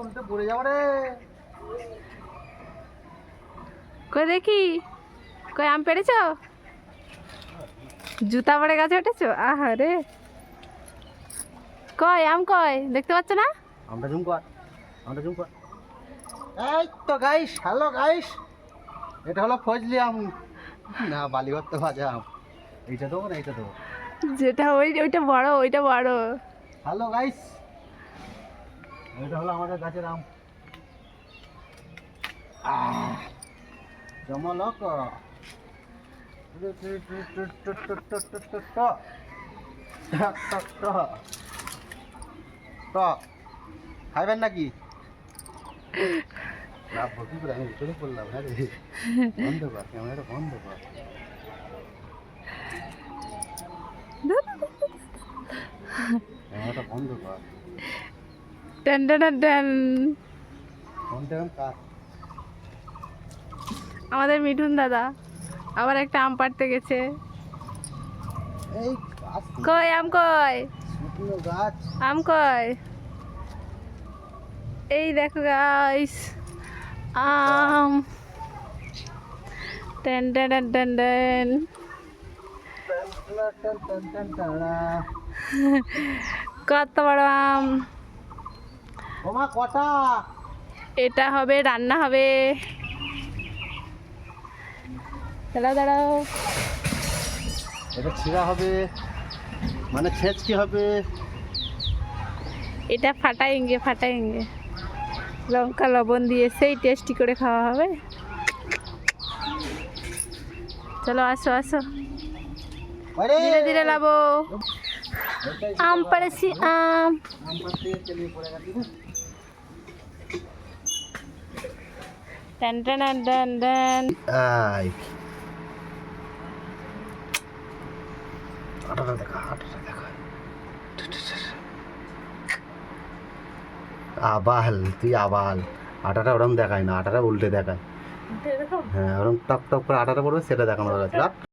উল্টে পড়ে যাবো রে। কই দেখি, কই আম পেড়েছ? জুতা পড়ে গাছে উঠেছো? আহা রে, কই আম কই, দেখতে পাচ্ছ না? আমরা জুম কর, আমরা জুম কর। এই তো গাইস, হ্যালো গাইস, এটা হলো ফজলি আম না বালিগত্ত ভাজা আম। এইটা দেবো না, এইটা দেবো। যেটা ওইটা বড়, ওইটা বড়। হ্যালো গাইস, এটা হলো আমাদের গাছের আম। জমলক খাইবেন নাকি? আমি উঠে পড়লাম। হ্যাঁ রে, বন্ধ কর ক্যামেরাটা, বন্ধ কর। ক্যামেরাটা বন্ধ কর। Ten ten ten. ফোনটা এখন কার? আমাদের মিঠুন দাদা আবার একটা আম পাড়তে গেছে। এই গাছ, কই আম কই, শুকনো গাছ। আম কই? এই দেখো গাইস, আম। Ten ten ten ten. কত বড় আম! ওমা কটা! এটা হবে, রান্না হবে। দাঁড়াও দাঁড়াও, এটা ছিঁড়া হবে, মানে ছেঁচকি হবে। এটা ফাটাইঙ্গে ফাটাইঙ্গে, লঙ্কা লবণ দিয়ে সেই টেস্টি করে খাওয়া হবে। চলো আসো আসো, ধীরে ধীরে লাবো। আম পাড়েছি আম। Ten ten ten ten. আটাটা দেখা, আটাটা দেখা। আবাল, তুই আবাল। আটাটা ওরম দেখায় না, আটাটা উল্টে দেখায়। হ্যাঁ, ওরম টপ টপ করে আটাটা পড়বে, সেটা দেখানো দরকার।